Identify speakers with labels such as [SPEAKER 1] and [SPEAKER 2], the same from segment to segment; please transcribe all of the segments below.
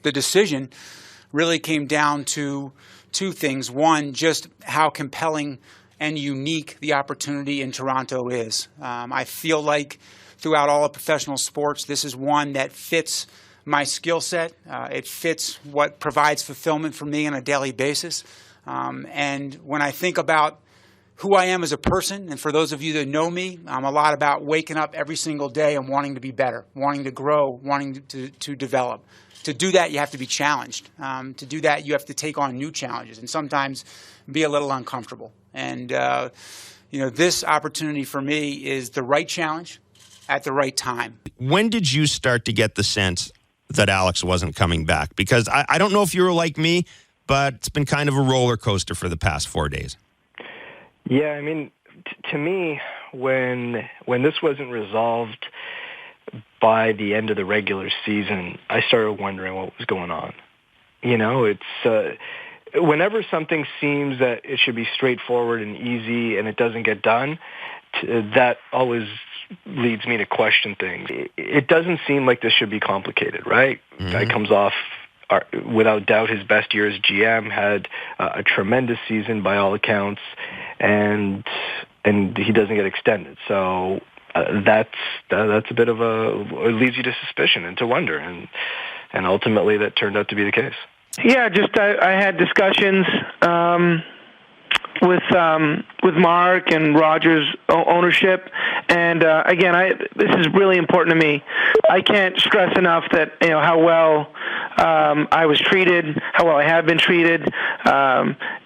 [SPEAKER 1] the decision really came down to two things. One, just how compelling and unique the opportunity in Toronto is. I feel like throughout all of professional sports, this is one that fits my skill set. It fits what provides fulfillment for me on a daily basis. And when I think about who I am as a person, and for those of you that know me, I'm a lot about waking up every single day and wanting to be better, wanting to grow, wanting to develop. To do that, you have to be challenged. To do that, you have to take on new challenges and sometimes be a little uncomfortable. And this opportunity for me is the right challenge at the right time.
[SPEAKER 2] When did you start to get the sense that Alex wasn't coming back? Because I don't know if you were like me, but it's been kind of a roller coaster for the past 4 days.
[SPEAKER 3] Yeah, I mean, to me, when this wasn't resolved by the end of the regular season, I started wondering what was going on. It's whenever something seems that it should be straightforward and easy and it doesn't get done, that always leads me to question things. It doesn't seem like this should be complicated, right? Mm-hmm. Guy comes off, without doubt, his best year as GM, had a tremendous season by all accounts, and he doesn't get extended. So that's a bit of it leads you to suspicion and to wonder, and ultimately that turned out to be the case.
[SPEAKER 4] Yeah, just I had discussions with Mark and Rogers' ownership, and again, this is really important to me. I can't stress enough that how well I was treated, how well I have been treated,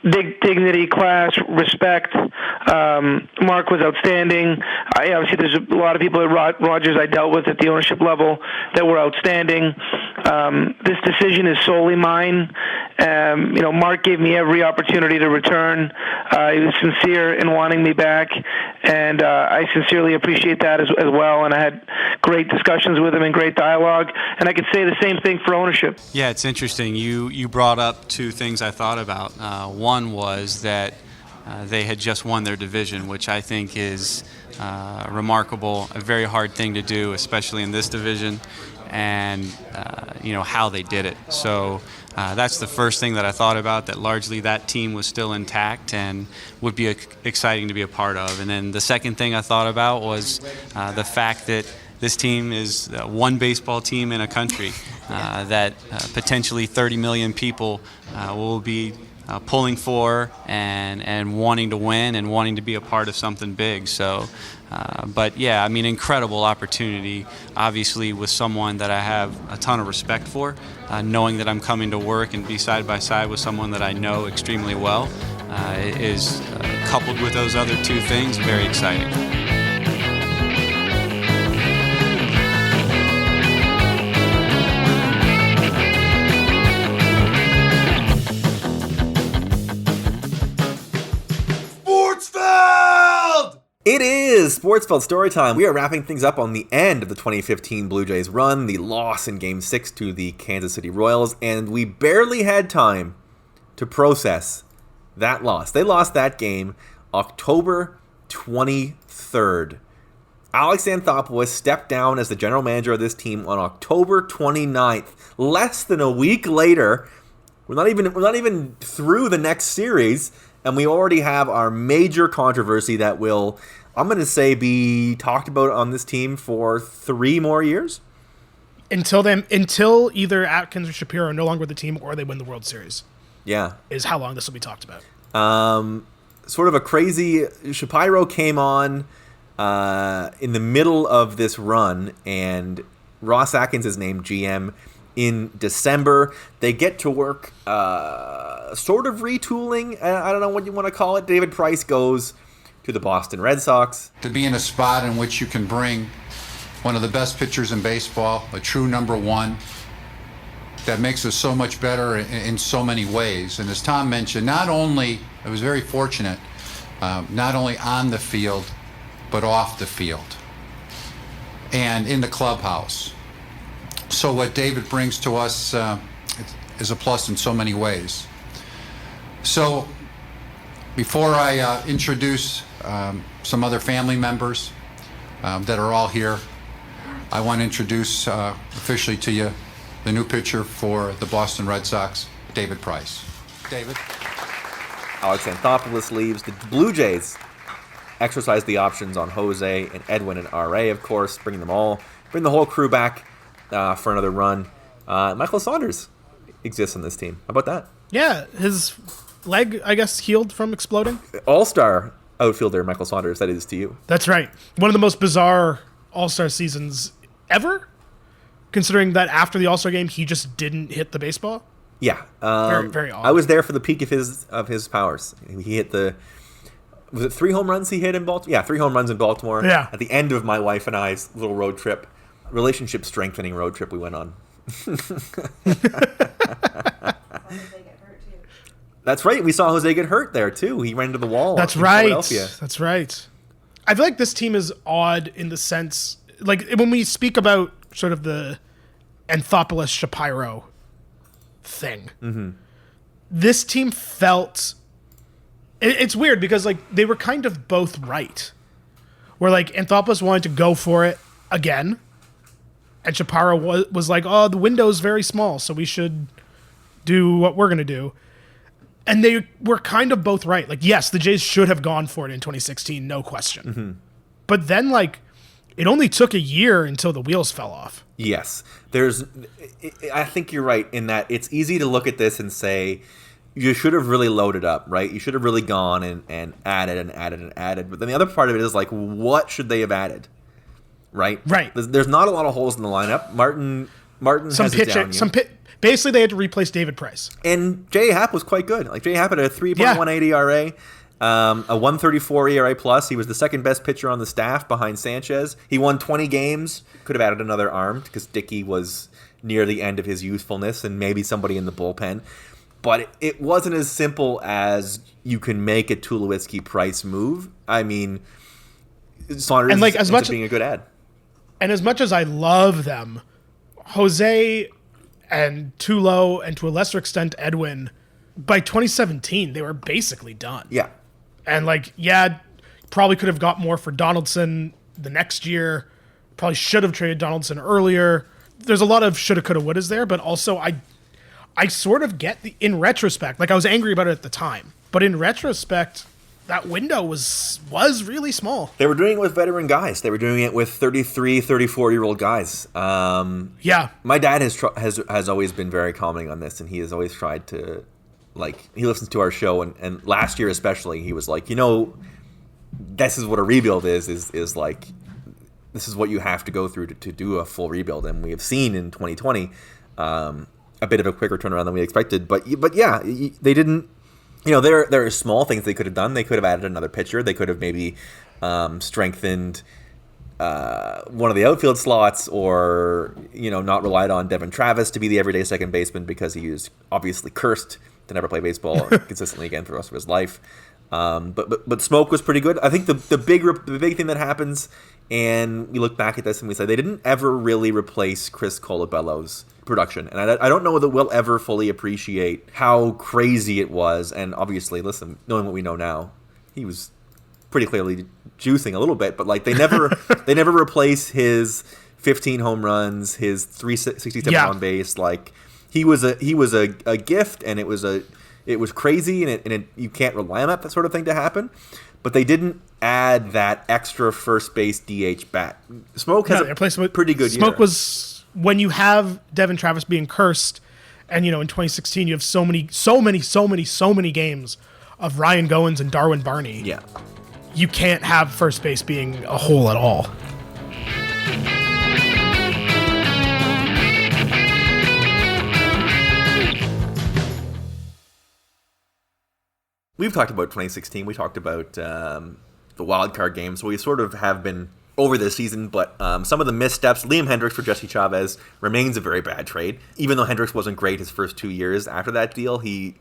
[SPEAKER 4] dignity, class, respect. Mark was outstanding. Obviously, there's a lot of people at Rogers I dealt with at the ownership level that were outstanding. This decision is solely mine. Mark gave me every opportunity to return. He was sincere in wanting me back, and I sincerely appreciate that as well. And I had great discussions with him and great dialogue. And I could say the same thing for ownership.
[SPEAKER 5] Yeah, it's interesting. You brought up two things I thought about. One was that they had just won their division, which I think is remarkable, a very hard thing to do, especially in this division, and how they did it. So that's the first thing that I thought about, that largely that team was still intact and would be exciting to be a part of. And then the second thing I thought about was the fact that this team is one baseball team in a country, that potentially 30 million people will be pulling for and wanting to win and wanting to be a part of something big. So, but yeah, I mean, incredible opportunity, obviously with someone that I have a ton of respect for, knowing that I'm coming to work and be side by side with someone that I know extremely well, is coupled with those other two things, very exciting.
[SPEAKER 6] It is Sportsfeld Storytime. We are wrapping things up on the end of the 2015 Blue Jays run, the loss in Game 6 to the Kansas City Royals, and we barely had time to process that loss. They lost that game October 23rd. Alex Anthopoulos stepped down as the general manager of this team on October 29th. Less than a week later, we're not even through the next series, and we already have our major controversy that will, I'm going to say, be talked about on this team for 3 more years.
[SPEAKER 7] Until either Atkins or Shapiro are no longer with the team or they win the World Series.
[SPEAKER 6] Yeah.
[SPEAKER 7] Is how long this will be talked about.
[SPEAKER 6] Sort of a crazy, Shapiro came on in the middle of this run, and Ross Atkins is named GM in December. They get to work sort of retooling. I don't know what you want to call it. David Price goes to the Boston Red Sox.
[SPEAKER 8] To be in a spot in which you can bring one of the best pitchers in baseball, a true number one, that makes us so much better in so many ways. And as Tom mentioned, not only, I was very fortunate, not only on the field, but off the field and in the clubhouse. So what David brings to us is a plus in so many ways. So before I introduce some other family members that are all here, I want to introduce officially to you the new pitcher for the Boston Red Sox, David Price. David?
[SPEAKER 6] Alex Anthopoulos leaves. The Blue Jays exercise the options on Jose and Edwin and R.A., of course, bring the whole crew back for another run. Michael Saunders exists on this team. How about that?
[SPEAKER 7] Yeah, his leg, I guess, healed from exploding.
[SPEAKER 6] All-star outfielder Michael Saunders, that is to you.
[SPEAKER 7] That's right. One of the most bizarre All-Star seasons ever, considering that after the All-Star game, he just didn't hit the baseball.
[SPEAKER 6] Yeah.
[SPEAKER 7] Very, very odd.
[SPEAKER 6] I was there for the peak of his powers. He hit was it 3 home runs he hit in Baltimore? Yeah, 3 home runs in Baltimore.
[SPEAKER 7] Yeah.
[SPEAKER 6] At the end of my wife and I's little road trip, relationship-strengthening road trip we went on. That's right. We saw Jose get hurt there, too. He ran into the wall.
[SPEAKER 7] That's
[SPEAKER 6] in
[SPEAKER 7] right.
[SPEAKER 6] Philadelphia.
[SPEAKER 7] That's right. I feel like this team is odd in the sense, like, when we speak about sort of the Anthopoulos Shapiro thing, this team felt... It's weird because, like, they were kind of both right. Where, like, Anthopoulos wanted to go for it again, and Shapiro was like, oh, the window's very small, so we should do what we're going to do. And they were kind of both right. Like, yes, the Jays should have gone for it in 2016, no question. But then, like, it only took a year until the wheels fell off.
[SPEAKER 6] Yes. I think you're right in that it's easy to look at this and say, you should have really loaded up, right? You should have really gone and added and added and added. But then the other part of it is, like, what should they have added? Right?
[SPEAKER 7] Right.
[SPEAKER 6] There's not a lot of holes in the lineup. Martin has a down year.
[SPEAKER 7] Basically, they had to replace David Price.
[SPEAKER 6] And J.A. Happ was quite good. Like, J.A. Happ had a 3.18 ERA, a 134 ERA plus. He was the second best pitcher on the staff behind Sanchez. He won 20 games. Could have added another arm because Dickey was near the end of his usefulness and maybe somebody in the bullpen. But it wasn't as simple as you can make a Tulowitzki Price move. I mean, Saunders
[SPEAKER 7] and, like,
[SPEAKER 6] ends up being a good ad.
[SPEAKER 7] And as much as I love them, Jose and Tulo, and to a lesser extent Edwin, by 2017 they were basically done.
[SPEAKER 6] Yeah.
[SPEAKER 7] And, like, yeah, probably could have got more for Donaldson the next year. Probably should have traded Donaldson earlier. There's a lot of shoulda, coulda, wouldas there, but also I sort of get in retrospect, like, I was angry about it at the time, but in retrospect, that window was really small.
[SPEAKER 6] They were doing it with veteran guys. They were doing it with 33, 34-year-old guys.
[SPEAKER 7] Yeah.
[SPEAKER 6] My dad has always been very calming on this, and he has always tried to, like, he listens to our show, and last year especially, he was like, this is what a rebuild is like, this is what you have to go through to do a full rebuild, and we have seen in 2020 a bit of a quicker turnaround than we expected. But yeah, they didn't. There are small things they could have done. They could have added another pitcher. They could have maybe strengthened one of the outfield slots, or not relied on Devin Travis to be the everyday second baseman because he is obviously cursed to never play baseball consistently again for the rest of his life. But Smoke was pretty good. I think the big thing that happens, and we look back at this and we say they didn't ever really replace Chris Colabello's production, and I don't know that we'll ever fully appreciate how crazy it was. And obviously, listen, knowing what we know now, he was pretty clearly juicing a little bit, but, like, they never replace his 15 home runs, his 367 on base. Like, he was a gift, and it was crazy, and you can't rely on that sort of thing to happen. But they didn't add that extra first base DH bat. Smoke has a pretty good year.
[SPEAKER 7] Smoke was, when you have Devin Travis being cursed, and in 2016 you have so many games of Ryan Goins and Darwin Barney.
[SPEAKER 6] Yeah.
[SPEAKER 7] You can't have first base being a hole at all.
[SPEAKER 6] We've talked about 2016. We talked about the wild card game, so we sort of have been over this season, but some of the missteps. Liam Hendricks for Jesse Chavez remains a very bad trade. Even though Hendricks wasn't great his first 2 years after that deal, he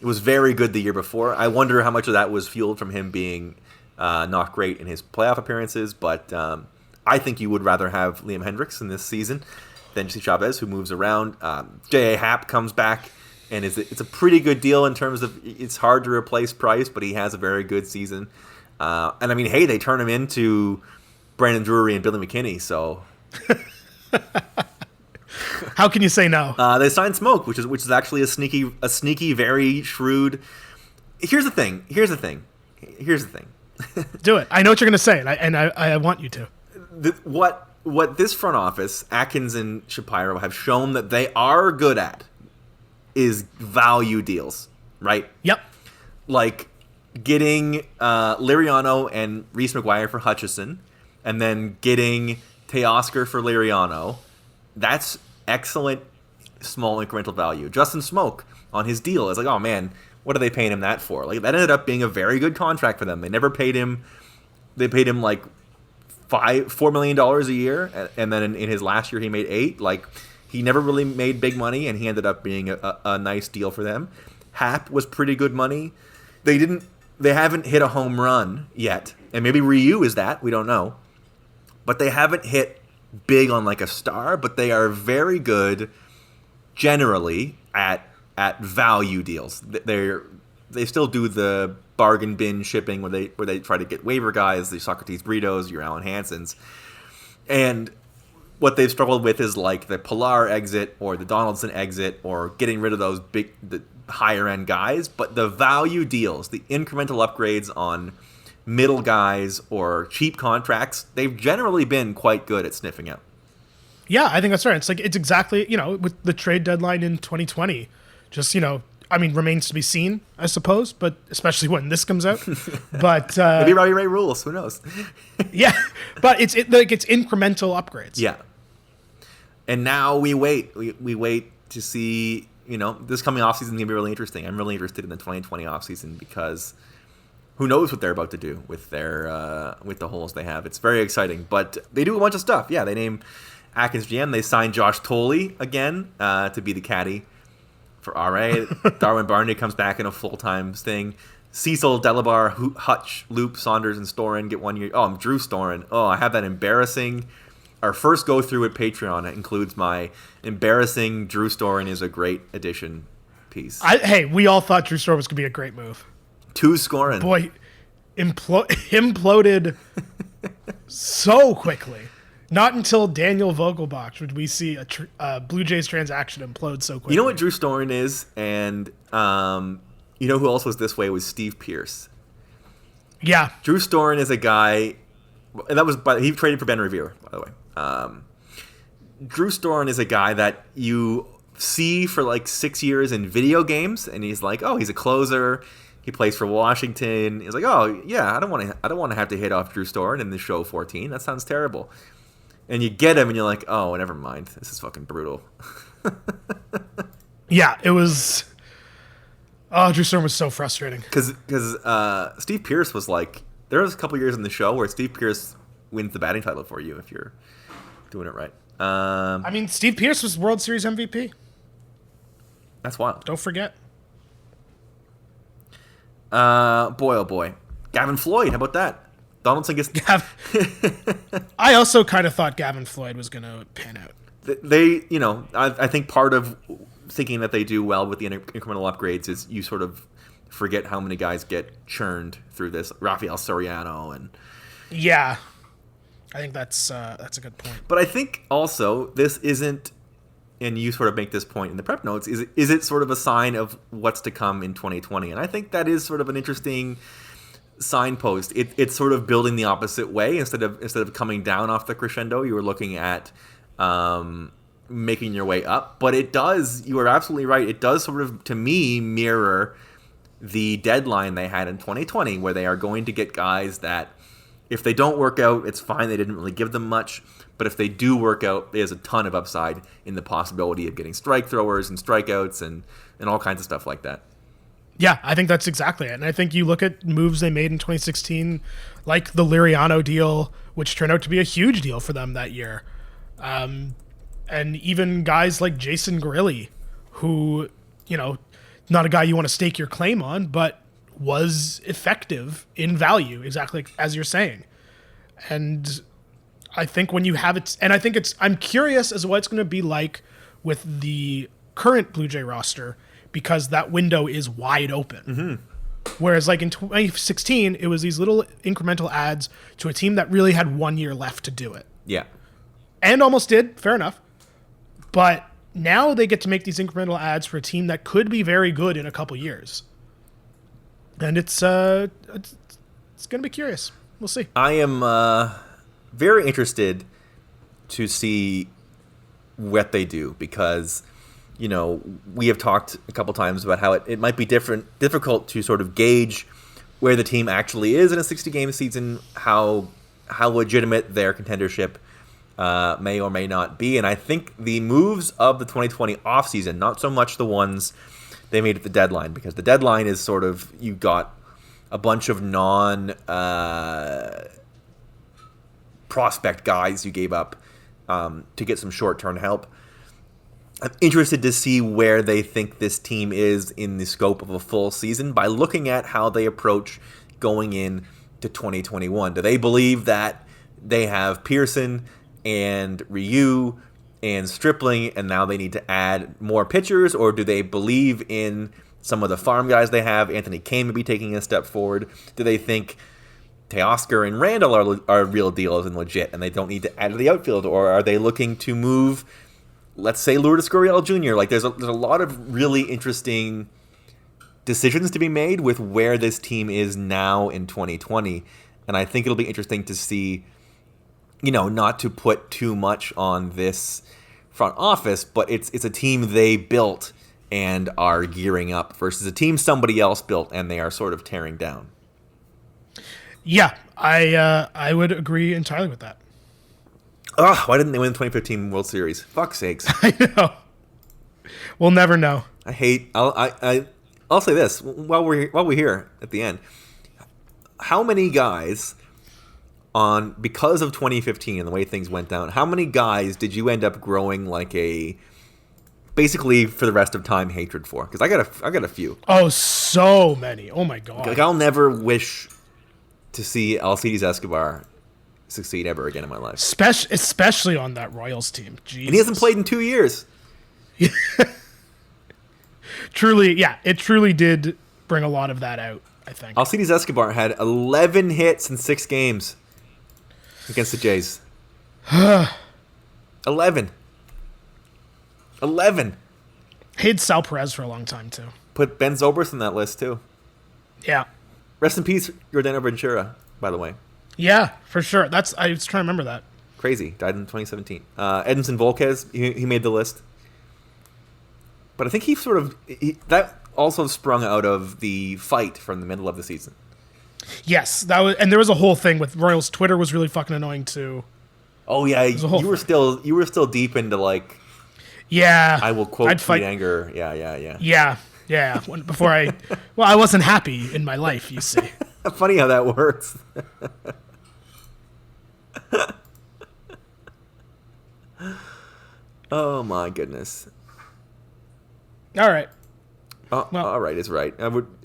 [SPEAKER 6] was very good the year before. I wonder how much of that was fueled from him being not great in his playoff appearances, but I think you would rather have Liam Hendricks in this season than Jesse Chavez, who moves around. J.A. Happ comes back, and it's a pretty good deal in terms of it's hard to replace Price, but he has a very good season. And I mean, hey, they turn him into Brandon Drury and Billy McKinney, so
[SPEAKER 7] How can you say no?
[SPEAKER 6] They signed Smoke, which is actually a sneaky, very shrewd. Here's the thing.
[SPEAKER 7] Do it. I know what you're going to say, and I want you to.
[SPEAKER 6] What this front office, Atkins and Shapiro, have shown that they are good at is value deals, right?
[SPEAKER 7] Yep.
[SPEAKER 6] Like getting Liriano and Reese McGuire for Hutchison, and then getting Teoscar for Liriano. That's excellent small incremental value. Justin Smoke on his deal is like, oh man, what are they paying him that for? Like that ended up being a very good contract for them. They never paid him. They paid him like $4 million a year, and then in his last year he made $8 million. Like he never really made big money, and he ended up being a nice deal for them. Hap was pretty good money. They haven't hit a home run yet, and maybe Ryu is that, we don't know. But they haven't hit big on like a star, but they are very good generally at value deals. They still do the bargain bin shipping where they try to get waiver guys, the Socrates Britos, your Alan Hansons. And what they've struggled with is like the Pilar exit or the Donaldson exit or getting rid of those the higher end guys. But the value deals, the incremental upgrades on middle guys or cheap contracts, they've generally been quite good at sniffing out.
[SPEAKER 7] Yeah, I think that's right. It's exactly, with the trade deadline in 2020, just, remains to be seen, I suppose, but especially when this comes out. But
[SPEAKER 6] maybe Robbie Ray rules, who knows?
[SPEAKER 7] Yeah, but it's incremental upgrades.
[SPEAKER 6] Yeah. And now we wait. We wait to see, this coming offseason is going to be really interesting. I'm really interested in the 2020 offseason because who knows what they're about to do with their with the holes they have. It's very exciting. But they do a bunch of stuff. Yeah, they name Atkins GM. They signed Josh Tolley again to be the caddy for RA. Darwin Barney comes back in a full-time thing. Cecil, Delabar, Hutch, Loop, Saunders, and Storin get 1 year. Oh, I'm Drew Storin. Oh, I have that embarrassing. Our first go-through at Patreon includes my embarrassing Drew Storin is a great addition piece.
[SPEAKER 7] Hey, we all thought Drew Storin was going to be a great move.
[SPEAKER 6] 2 scoring.
[SPEAKER 7] Boy, imploded so quickly. Not until Daniel Vogelbach would we see a Blue Jays transaction implode so quickly.
[SPEAKER 6] You know what Drew Storin is? And you know who else was this way was Steve Pierce.
[SPEAKER 7] Yeah.
[SPEAKER 6] Drew Storin is a guy, and he traded for Ben Revere, by the way. Drew Storin is a guy that you see for like 6 years in video games, and he's like, oh, he's a closer. He plays for Washington. He's like, oh yeah, I don't want to have to hit off Drew Storin in the show 14. That sounds terrible. And you get him, and you're like, oh, never mind. This is fucking brutal.
[SPEAKER 7] Yeah, it was. Oh, Drew Storin was so frustrating.
[SPEAKER 6] Because Steve Pierce was like, there was a couple years in the show where Steve Pierce wins the batting title for you if you're doing it right.
[SPEAKER 7] Steve Pierce was World Series MVP.
[SPEAKER 6] That's wild.
[SPEAKER 7] Don't forget.
[SPEAKER 6] Boy, oh boy. Gavin Floyd, how about that? Donaldson gets...
[SPEAKER 7] I also kind of thought Gavin Floyd was going to pan out.
[SPEAKER 6] I think part of thinking that they do well with the incremental upgrades is you sort of forget how many guys get churned through this. Rafael Soriano and...
[SPEAKER 7] Yeah. I think that's a good point.
[SPEAKER 6] But I think also this isn't, and you sort of make this point in the prep notes, is it sort of a sign of what's to come in 2020? And I think that is sort of an interesting signpost. It's sort of building the opposite way. Instead of coming down off the crescendo, you were looking at making your way up. But it does, you are absolutely right, it does sort of, to me, mirror the deadline they had in 2020, where they are going to get guys that, if they don't work out, it's fine. They didn't really give them much. But if they do work out, there's a ton of upside in the possibility of getting strike throwers and strikeouts and all kinds of stuff like that.
[SPEAKER 7] Yeah, I think that's exactly it. And I think you look at moves they made in 2016, like the Liriano deal, which turned out to be a huge deal for them that year. And even guys like Jason Grilli, who, not a guy you want to stake your claim on, but was effective in value, exactly as you're saying. And I think when you have it, and I think I'm curious as to what it's going to be like with the current Blue Jay roster, because that window is wide open. Mm-hmm. Whereas like in 2016, it was these little incremental adds to a team that really had 1 year left to do it.
[SPEAKER 6] Yeah.
[SPEAKER 7] And almost did, fair enough. But now they get to make these incremental adds for a team that could be very good in a couple years. And it's going to be curious. We'll see.
[SPEAKER 6] I am very interested to see what they do because, we have talked a couple times about how it might be difficult to sort of gauge where the team actually is in a 60-game season, how legitimate their contendership may or may not be. And I think the moves of the 2020 offseason, not so much the ones they made at the deadline, because the deadline is sort of, you got a bunch of prospect guys you gave up to get some short-term help. I'm interested to see where they think this team is in the scope of a full season by looking at how they approach going in to 2021. Do they believe that they have Pearson and Ryu and Stripling and now they need to add more pitchers, or do they believe in some of the farm guys they have? Anthony Kane may be taking a step forward. Do they think Teoscar and Randall are real deals and legit and they don't need to add to the outfield, or are they looking to move, let's say, Lourdes Gurriel Jr.? Like, there's a lot of really interesting decisions to be made with where this team is now in 2020, and I think it'll be interesting to see, not to put too much on this front office, but it's a team they built and are gearing up versus a team somebody else built and they are sort of tearing down.
[SPEAKER 7] Yeah, I would agree entirely with that.
[SPEAKER 6] Ugh, why didn't they win the 2015 World Series? Fuck's sakes.
[SPEAKER 7] I know. We'll never know.
[SPEAKER 6] I'll say this while we're here at the end. How many guys because of 2015 and the way things went down, how many guys did you end up growing like basically for the rest of time hatred for? Because I got a few.
[SPEAKER 7] Oh, so many. Oh my god.
[SPEAKER 6] Like, I'll never wish to see Alcides Escobar succeed ever again in my life.
[SPEAKER 7] Especially on that Royals team. Jesus.
[SPEAKER 6] And he hasn't played in 2 years.
[SPEAKER 7] Truly, yeah, it truly did bring a lot of that out, I think.
[SPEAKER 6] Alcides Escobar had 11 hits in 6 games against the Jays. 11.
[SPEAKER 7] Hated Sal Perez for a long time, too.
[SPEAKER 6] Put Ben Zobrist on that list, too.
[SPEAKER 7] Yeah.
[SPEAKER 6] Rest in peace, Yordano Ventura, by the way.
[SPEAKER 7] Yeah, for sure. I was trying to remember that.
[SPEAKER 6] Crazy. Died in 2017. Edinson Volquez, he made the list. But I think that also sprung out of the fight from the middle of the season.
[SPEAKER 7] Yes, and there was a whole thing with Royals. Twitter was really fucking annoying too.
[SPEAKER 6] Oh yeah, you were still deep into like.
[SPEAKER 7] Yeah,
[SPEAKER 6] I will quote
[SPEAKER 7] I'd fight
[SPEAKER 6] anger. Yeah.
[SPEAKER 7] Yeah. Before I wasn't happy in my life. You see.
[SPEAKER 6] Funny how that works. Oh my goodness.
[SPEAKER 7] All right.
[SPEAKER 6] All right is right.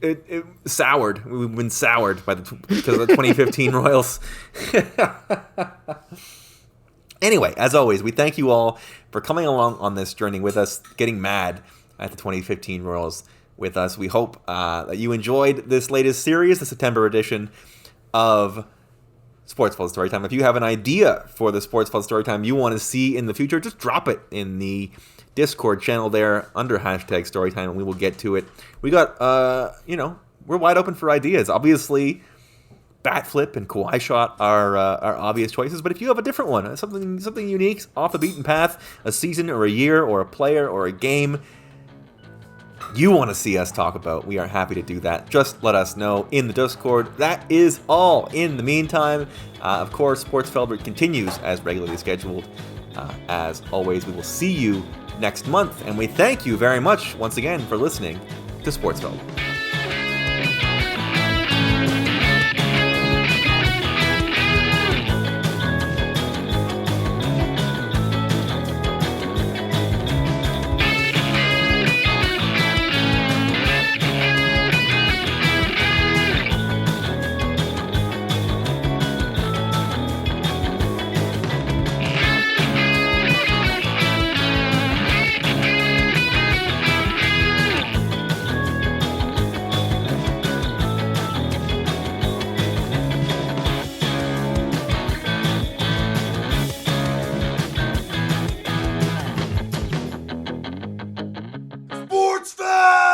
[SPEAKER 6] It soured. We've been soured because of the 2015 Royals. Anyway, as always, we thank you all for coming along on this journey with us, getting mad at the 2015 Royals with us. We hope that you enjoyed this latest series, the September edition of Sportsfeld Storytime. If you have an idea for the Sportsfeld Storytime you want to see in the future, just drop it in the Discord channel there under #Storytime, and we will get to it. We got, we're wide open for ideas. Obviously, bat flip and Kawhi shot are obvious choices, but if you have a different one, something unique, off the beaten path, a season or a year or a player or a game you want to see us talk about, we are happy to do that. Just let us know in the Discord. That is all. In the meantime, of course, Sportsfeld continues as regularly scheduled. As always, we will see you next month, and we thank you very much once again for listening to Sportsfeld. Sportsfeld!